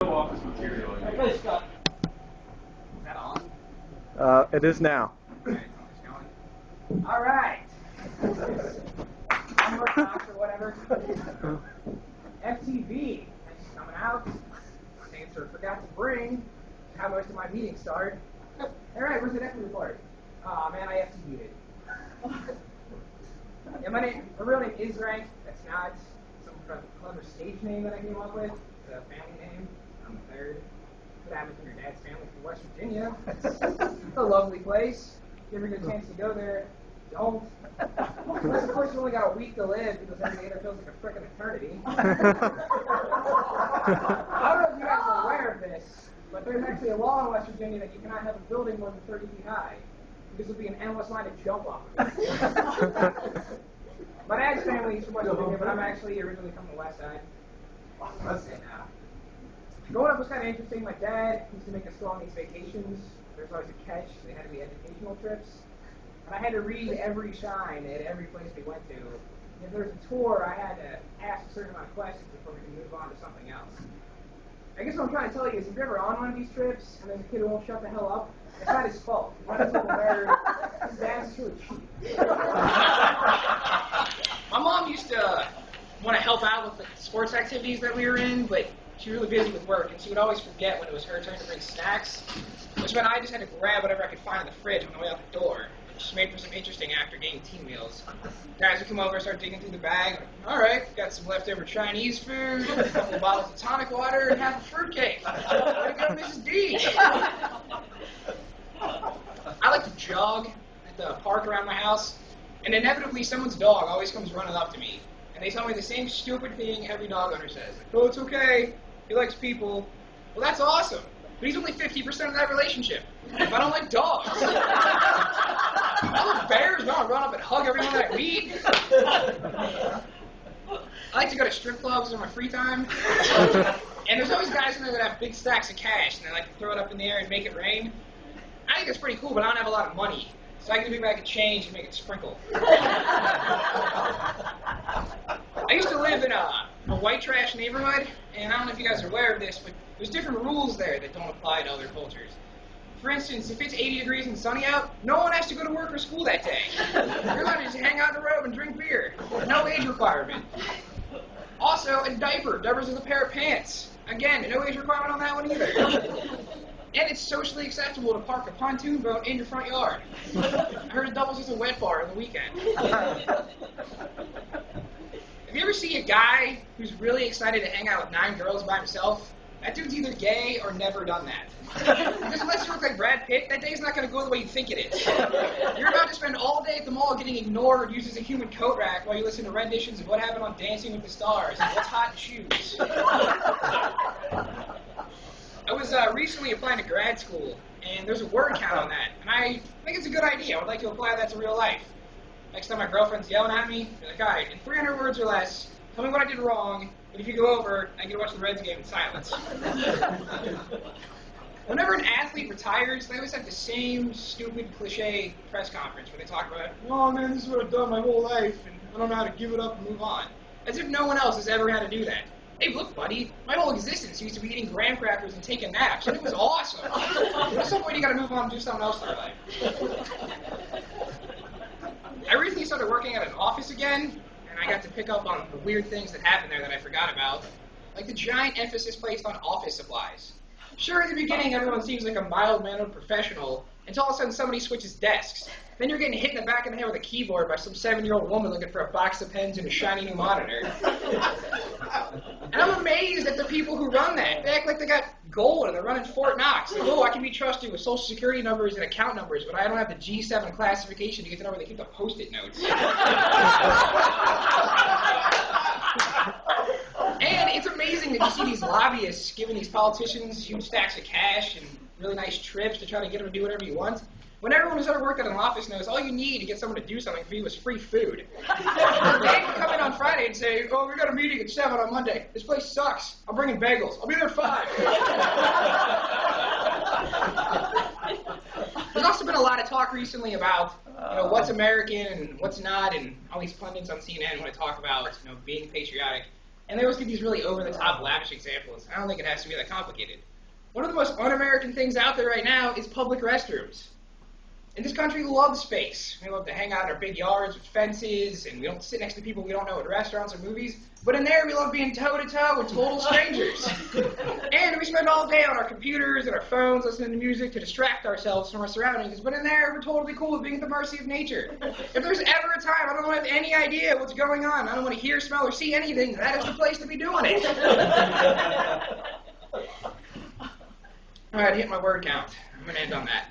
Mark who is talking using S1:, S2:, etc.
S1: Office material.
S2: Is that on?
S3: It is now.
S2: Okay, it's going. All right. Number box or whatever. FTV. That's coming out. Answer forgot to bring. How most of my meetings start. All right, where's the next report? Oh man, I FTV'd it. Yeah, my real name is Rank. That's not some clever stage name that I came up with. It's a family name. I'm the third. What happens when your dad's family from West Virginia? It's a lovely place. If you ever get a chance to go there, don't. Unless, of course, you only got a week to live because every day there feels like a frickin' eternity. I don't know if you guys are aware of this, but there's actually a law in West Virginia that you cannot have a building more than 30 feet high. Because it would be an endless line to jump off of. My dad's family is from West Virginia, but I'm actually originally from the West Side. Growing up was kind of interesting. My dad used to make us go on these vacations. There's always a catch. They had to be educational trips. And I had to read every sign at every place we went to. If there was a tour, I had to ask a certain amount of questions before we could move on to something else. I guess what I'm trying to tell you is if you're ever on one of these trips and there's a kid who won't shut the hell up, it's not his fault. He's not his little nerd. His dad's really cheap. My mom used to want to help out with the sports activities that we were in, but she was really busy with work, and she would always forget when it was her turn to bring snacks, which meant I just had to grab whatever I could find in the fridge on the way out the door. Which made for some interesting after-game team meals. Guys would come over and start digging through the bag. All right, got some leftover Chinese food, a couple of bottles of tonic water, and half a fruitcake. Way to go, Mrs. D. I like to jog at the park around my house, and inevitably someone's dog always comes running up to me, and they tell me the same stupid thing every dog owner says. Like, oh, it's okay. He likes people. Well, that's awesome. But he's only 50% of that relationship. If I don't like dogs. I love bears, but I don't run up and hug everyone that I meet. I like to go to strip clubs in my free time. And there's always guys in there that have big stacks of cash, and they like to throw it up in the air and make it rain. I think that's pretty cool, but I don't have a lot of money. So I can do back a change and make it sprinkle. I used to live in a white trash neighborhood, and I don't know if you guys are aware of this, but there's different rules there that don't apply to other cultures. For instance, if it's 80 degrees and sunny out, no one has to go to work or school that day. You're allowed to just hang out in the road and drink beer. No age requirement. Also, a diaper. Diapers is a pair of pants. Again, no age requirement on that one either. And it's socially acceptable to park a pontoon boat in your front yard. I heard it doubles as a wet bar on the weekend. Have you ever seen a guy who's really excited to hang out with 9 girls by himself? That dude's either gay or never done that. Because unless you look like Brad Pitt, that day's not going to go the way you think it is. You're about to spend all day at the mall getting ignored or used as a human coat rack while you listen to renditions of What Happened on Dancing with the Stars and What's Hot in Shoes. I was recently applying to grad school, and there's a word count on that, and I think it's a good idea. I would like to apply that to real life. Next time my girlfriend's yelling at me, be like, all right, in 300 words or less, tell me what I did wrong, and if you go over, I get to watch the Reds game in silence. Whenever an athlete retires, they always have the same stupid cliche press conference where they talk about, oh man, this is what I've done my whole life, and I don't know how to give it up and move on. As if no one else has ever had to do that. Hey, look, buddy, my whole existence used to be eating graham crackers and taking naps, and it was awesome. But at some point, you gotta move on and do something else in your life. I recently started working at an office again, and I got to pick up on the weird things that happened there that I forgot about, like the giant emphasis placed on office supplies. Sure, at the beginning, everyone seems like a mild-mannered professional, until all of a sudden somebody switches desks. Then you're getting hit in the back of the head with a keyboard by some 7-year-old woman looking for a box of pens and a shiny new monitor. And I'm amazed at the people who run that. They act like they got gold and they're running Fort Knox. Like, oh, I can be trusted with social security numbers and account numbers, but I don't have the G7 classification to get to know where they keep the Post-it notes. And it's amazing that you see these lobbyists giving these politicians huge stacks of cash and really nice trips to try to get them to do whatever you want. When everyone who's ever worked at an office knows all you need to get someone to do something for you is free food. They can come in on Friday and say, oh, we got a meeting at 7 on Monday. This place sucks. I'm bringing bagels. I'll be there at 5. There's also been a lot of talk recently about what's American and what's not, and all these pundits on CNN want to talk about being patriotic. And they always give these really over-the-top, lavish examples. I don't think it has to be that complicated. One of the most un-American things out there right now is public restrooms. In this country, we love space. We love to hang out in our big yards with fences, and we don't sit next to people we don't know at restaurants or movies. But in there, we love being toe-to-toe with total strangers. And we spend all day on our computers and our phones listening to music to distract ourselves from our surroundings. But in there, we're totally cool with being at the mercy of nature. If there's ever a time I don't have any idea what's going on, I don't want to hear, smell, or see anything, that is the place to be doing it. All right, hit my word count. I'm going to end on that.